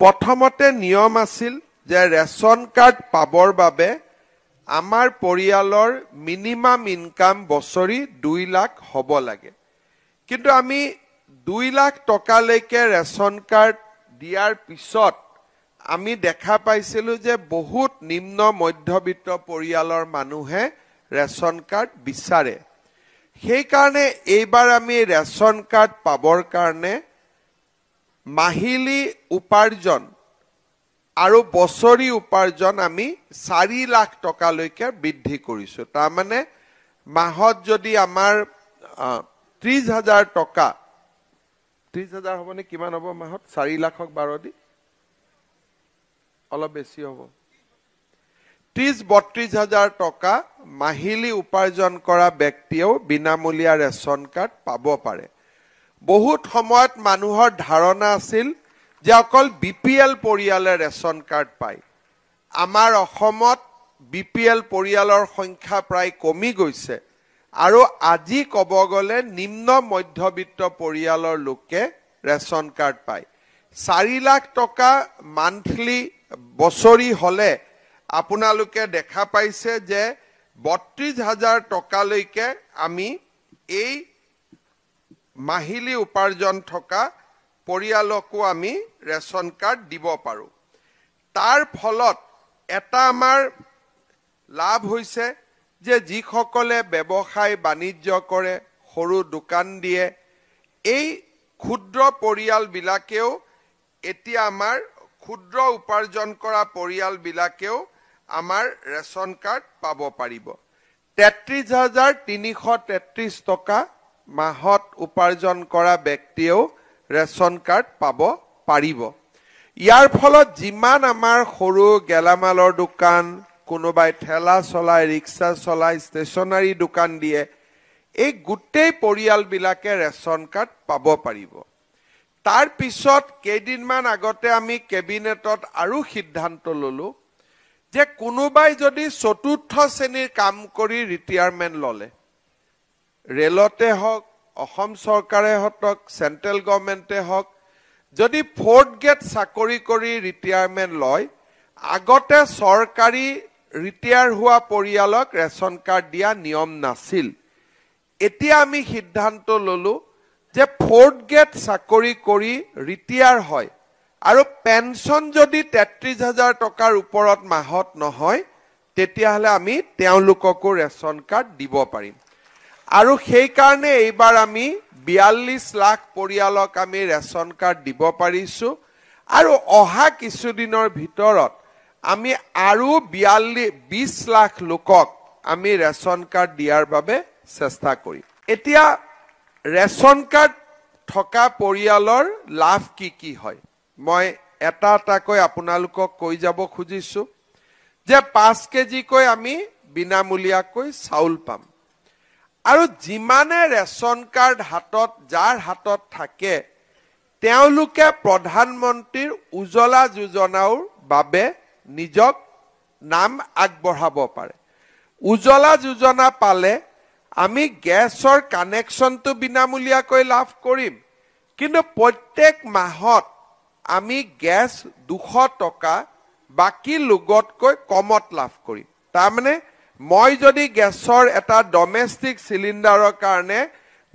প্ৰথমতে নিয়ম আছিল যে ৰেচন কাৰ্ড পাবৰ বাবে আমাৰ পৰিয়ালৰ মিনিমাম ইনকাম বছৰি 2 লাখ হ'ব লাগে কিন্তু আমি 2 লাখ টকালৈকে ৰেচন কাৰ্ড দিয়াৰ পিছত আমি দেখা পাইছিলো যে বহুত নিম্ন মধ্যবিত্ত পৰিয়ালৰ মানুহে ৰেচন কাৰ্ড বিচাৰে সেই কাৰণে এইবাৰ আমি ৰেচন কাৰ্ড পাবৰ কাৰণে মাহিলী উপাৰ্জন আৰু বছৰি উপাৰ্জন আমি 4 লাখ টকালৈকে বৃদ্ধি কৰিছো তাৰ মানে মাহত যদি আমাৰ 30,000 টকা 30,000 হ'ব নে কিমান হ'ব মাহত 4 লাখক 12 দি অলপ বেছি হ'ব 30-32,000 টকা মাহিলী উপাৰ্জন কৰা ব্যক্তিও বিনামূলীয়া ৰেচন কাৰ্ড পাব পাৰে বহুত সময়ত মানুহৰ ধাৰণা আছিল যে অকল বিপিএল পৰিয়ালে ৰেচন কাৰ্ড পায় আমাৰ অসমত বিপিএল পৰিয়ালৰ সংখ্যা প্ৰায় কমি গৈছে আৰু আজি ক'ব গ'লে নিম্ন মধ্যবিত্ত পৰিয়ালৰ লোকে ৰেচন কাৰ্ড পায় 4 লাখ টকা মান্থলি বছৰি হলে আপোনালোকে দেখা পাইছে যে 32,000 টকালৈকে আমি এই মাহিলী উপাৰ্জন থকা পৰিয়ালকো আমি ৰেচন কাৰ্ড দিব পাৰো তাৰ ফলত এটা আমাৰ লাভ হৈছে যে যিসকলে ব্যৱসায় বাণিজ্য কৰে সৰু দোকান দিয়ে এই ক্ষুদ্ৰ পৰিয়াল বিলাকেও এতিয়া আমাৰ ক্ষুদ্ৰ উপাৰ্জন কৰা পৰিয়াল বিলাকেও আমাৰ ৰেচন কাৰ্ড পাব পাৰিব 33,333 টকা মাহত উপাৰ্জন কৰা ব্যক্তিও ৰেচন কাৰ্ড পাব পাৰিব ইয়াৰ ফলত যিমান আমাৰ সৰু গেলামালৰ দোকান কোনোবাই ঠেলা চলাই ৰিক্সা চলাই ষ্টেচনাৰী দোকান দিয়ে এই গোটেই পৰিয়াল বিলাকে ৰেচন কাৰ্ড পাব পাৰিব তাৰ পিছত কেইদিনমান আগতে আমি কেবিনেটত আৰু সিদ্ধান্ত ললো যে কোনোবাই যদি চতুৰ্থ শ্ৰেণীৰ কাম কৰি ৰিটায়াৰমেন্ট ললে ৰেলতে হওক অসম চৰকাৰে হওক সেন্ট্ৰেল গভৰ্ণমেণ্টে হওক যদি 4th গ্ৰেড চাকৰি কৰি ৰিটায়াৰমেন্ট লয় আগতে চৰকাৰী ৰিটায়াৰ হোৱা পৰিয়ালক ৰেচন কাৰ্ড দিয়া নিয়ম নাছিল এতিয়া আমি সিদ্ধান্ত ললো যে 4th গ্ৰেড চাকৰি কৰি ৰিটায়াৰ হয় আৰু পেনশন যদি 33,000 টকাৰ ওপৰত মাহত নহয় তেতিয়াহলে আমি তেওঁলোককো ৰেচন কাৰ্ড দিব পাৰিম আৰু সেই কাৰণে এইবাৰ আমি 42 লাখ পৰিয়ালক আমি ৰেচন কাৰ্ড দিব পাৰিছো আৰু অহা কিছুদিনৰ ভিতৰত আমি আৰু 20 লাখ লোকক আমি ৰেচন কাৰ্ড দিয়াৰ বাবে চেষ্টা কৰিম এতিয়া ৰেচন কাৰ্ড থকা পৰিয়ালৰ লাভ কি হয় মই এটা এটাকৈ আপোনালোকক কৈ যাব খুজিছো যে 5 কেজিকৈ আমি বিনামূলীয়াকৈ চাউল পাম আৰু যিমানে ৰেচন কাৰ্ড হাতত যাৰ হাতত থাকে তেওঁলোকে প্ৰধানমন্ত্ৰীৰ উজ্জ্বলা যোজনাৰ বাবে নিজক নাম আগবঢ়াব পাৰে উজ্জ্বলা যোজনা পালে আমি গেছৰ কানেকশনটো বিনামূলীয়াকৈ লাভ কৰিম কিন্তু প্ৰত্যেক মাহত আমি গেছ 200 টকা বাকি লোগতকৈ কমত লাভ কৰিম তাৰ মানে মই যদি গেছৰ এটা ডমেষ্টিক সিলিন্ডাৰৰ কাৰণে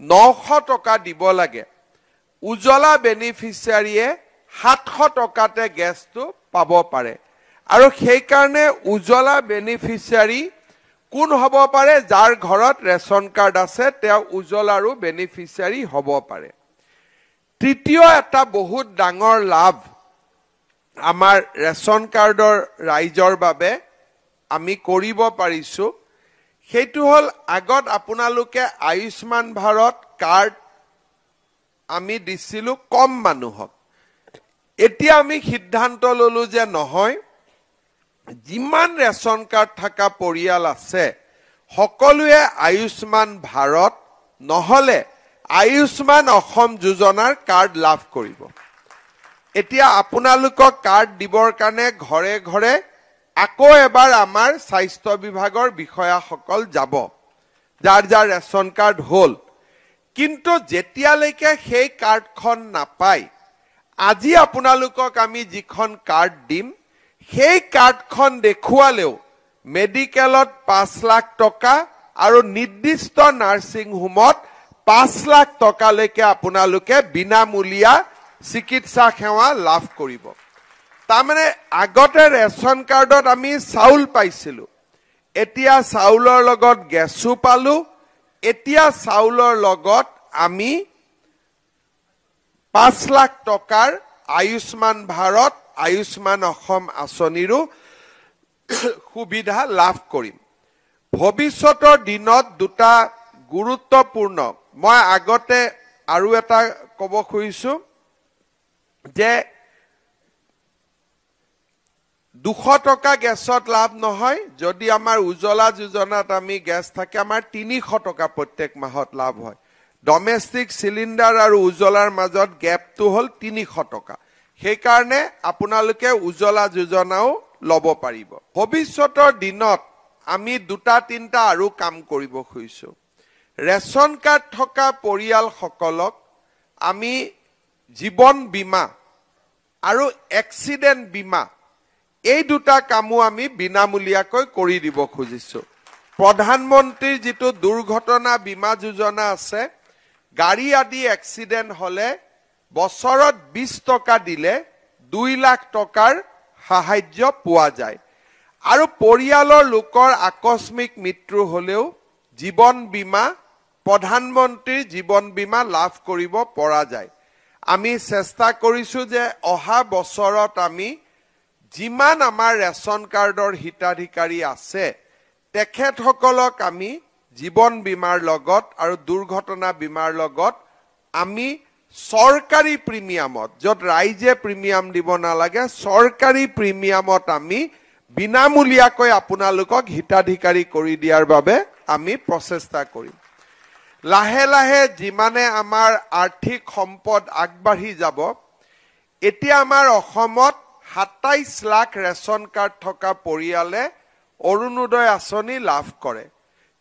900 টকা দিব লাগে উজ্জ্বলা বেনিফিচিয়াৰীয়ে 700 টকাতে গেছটো পাব পাৰে আৰু সেই কাৰণে উজ্জ্বলা বেনিফিচিয়াৰী কোন হ'ব পাৰে যাৰ ঘৰত ৰেচন কাৰ্ড আছে তেওঁ উজ্জ্বলাৰো বেনিফিচিয়াৰী হ'ব পাৰে তৃতীয় এটা বহুত ডাঙৰ লাভ আমাৰ ৰেচন কাৰ্ডৰ ৰাইজৰ বাবে আমি কৰিব পাৰিছো সেইটো হল আগত আপোনালোকে আয়ুষ্মান ভাৰত কাৰ্ড আমি দিছিলো কম মানুহক এতিয়া আমি সিদ্ধান্ত ললো যে নহয় যিমান ৰেচন কাৰ্ড থকা পৰিয়াল আছে সকলোৱে আয়ুষ্মান ভাৰত নহলে আয়ুষ্মান অসম যোজনাৰ কাৰ্ড লাভ কৰিব এতিয়া আপোনালোকক কাৰ্ড দিবৰ কাৰণে ঘৰে ঘৰে আকৌ এবাৰ আমাৰ স্বাস্থ্য বিভাগৰ বিষয়াসকল যাব যাৰ যাৰ ৰেচন কাৰ্ড হল কিন্তু যেতিয়ালৈকে সেই কাৰ্ডখন নাপায় আজি আপোনালোকক আমি যিখন কাৰ্ড দিম সেই কাৰ্ডখন দেখুৱালেও মেডিকেলত 5 লাখ টকা আৰু নিৰ্দিষ্ট নাৰ্ছিং হোমত 5 লাখ টকালৈকে আপোনালোকে বিনামূলীয়া চিকিৎসা সেৱা লাভ কৰিব। তাৰমানে আগতে ৰেচন কাৰ্ডত আমি চাউল পাইছিলো, এতিয়া চাউলৰ লগত গেছো পালো, এতিয়া চাউলৰ লগত আমি 5 লাখ টকাৰ আয়ুষ্মান ভাৰত আয়ুষ্মান অসম আঁচনিৰো সুবিধা লাভ কৰিম। ভৱিষ্যতৰ দিনত দুটা গুৰুত্বপূৰ্ণ মই আগতে আৰু এটা ক'ব খুজিছো যে 200 টকা গেছত লাভ নহয়, যদি আমাৰ উজ্জ্বলা যোজনাত আমি গেছ থাকে আমাৰ 300 টকা প্ৰত্যেক মাহত লাভ হয়। ডমেষ্টিক সিলিণ্ডাৰ আৰু উজ্জ্বলাৰ মাজত গেপটো হ'ল 300 টকা। সেইকাৰণে আপোনালোকে উজ্জ্বলা যোজনাও ল'ব পাৰিব। ভৱিষ্যতৰ দিনত আমি দুটা তিনিটা আৰু কাম কৰিব খুজিছো। ৰেচন কাৰ্ড থকা পৰিয়ালসকলক আমি জীৱন বীমা আৰু এক্সিডেণ্ট বীমা এই দুটা কামো আমি বিনামূলীয়াকৈ কৰি দিব খুজিছো। প্ৰধানমন্ত্ৰীৰ যিটো দুৰ্ঘটনা বীমা যোজনা আছে, গাড়ী আদি এক্সিডেণ্ট হলে বছৰত 20 টকা দিলে 2 লাখ টকাৰ সাহায্য পোৱা যায়। আৰু পৰিয়ালৰ লোকৰ আকস্মিক মৃত্যু হলেও জীৱন বীমা প্ৰধানমন্ত্ৰীৰ জীৱন বীমা লাভ কৰিব পৰা যায়। আমি চেষ্টা কৰিছো যে অহা বছৰত আমি যিমান আমাৰ ৰেচন কাৰ্ডৰ হিতাধিকাৰী আছে তেখেতসকলক আমি জীৱন বীমাৰ লগত আৰু দুৰ্ঘটনা বীমাৰ লগত আমি চৰকাৰী প্ৰিমিয়ামত, য'ত ৰাইজে প্ৰিমিয়াম দিব নালাগে, চৰকাৰী প্ৰিমিয়ামত আমি বিনামূলীয়াকৈ আপোনালোকক হিতাধিকাৰী কৰি দিয়াৰ বাবে আমি প্ৰচেষ্টা কৰিম। লাহে লাহে যিমানে আমাৰ আৰ্থিক সম্পদ আগবাঢ়ি যাব, এতিয়া আমাৰ অসমত 27 লাখ ৰেচন কাৰ্ড থকা পৰিয়ালে অৰুণোদয় আঁচনি লাভ কৰে,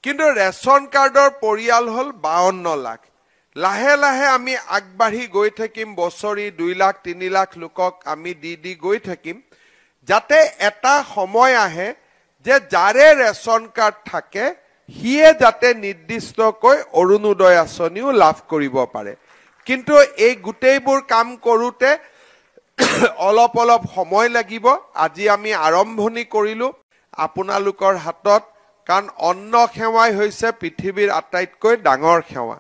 কিন্তু ৰেচন কাৰ্ডৰ পৰিয়াল হ'ল 52 লাখ। লাহে লাহে আমি আগবাঢ়ি গৈ থাকিম, বছৰি 2 লাখ 3 লাখ লোকক আমি দি গৈ থাকিম, যাতে এটা সময় আহে যে যাৰে ৰেচন কাৰ্ড থাকে সিয়ে যাতে নিৰ্দিষ্টকৈ অৰুণোদয় আঁচনিও লাভ কৰিব পাৰে। কিন্তু এই গোটেইবোৰ কাম কৰোঁতে অলপ অলপ সময় লাগিব। আজি আমি আৰম্ভণি কৰিলো আপোনালোকৰ হাতত, কাৰণ অন্ন সেৱাই হৈছে পৃথিৱীৰ আটাইতকৈ ডাঙৰ সেৱা।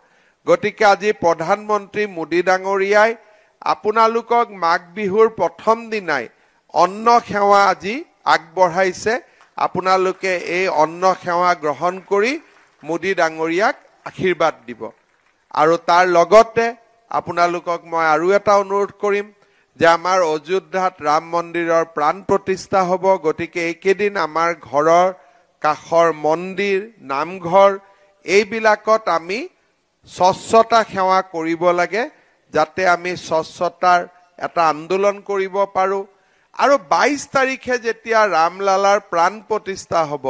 গতিকে আজি প্ৰধানমন্ত্ৰী মোদী ডাঙৰীয়াই আপোনালোকক মাঘ বিহুৰ প্ৰথম দিনাই অন্ন সেৱা আজি আগবঢ়াইছে। আপোনালোকে এই অন্ন সেৱা গ্ৰহণ কৰি মোদী ডাঙৰীয়াক আশীৰ্বাদ দিব। আৰু তাৰ লগতে আপোনালোকক মই আৰু এটা অনুৰোধ কৰিম যে আমাৰ অযোধ্যাত ৰাম মন্দিৰৰ প্ৰাণ প্ৰতিষ্ঠা হ'ব। গতিকে এইকেইদিন আমাৰ ঘৰৰ কাষৰ মন্দিৰ, নামঘৰ এইবিলাকত আমি স্বচ্ছতা সেৱা কৰিব লাগে, যাতে আমি স্বচ্ছতাৰ এটা আন্দোলন কৰিব পাৰোঁ। আৰু 22 তাৰিখে যেতিয়া ৰামলালাৰ প্ৰাণ প্ৰতিষ্ঠা হ'ব,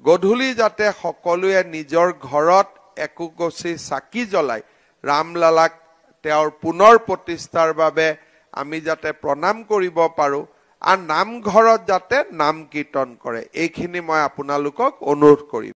গধূলি যাতে সকলোৱে নিজৰ ঘৰত একোগছি চাকি জ্বলাই ৰামলালাক তেওঁৰ পুনৰ প্ৰতিষ্ঠাৰ বাবে আমি যাতে প্ৰণাম কৰিব পাৰোঁ, আৰু নামঘৰত যাতে নাম কীৰ্তন কৰে, এইখিনি মই আপোনালোকক অনুৰোধ কৰিম।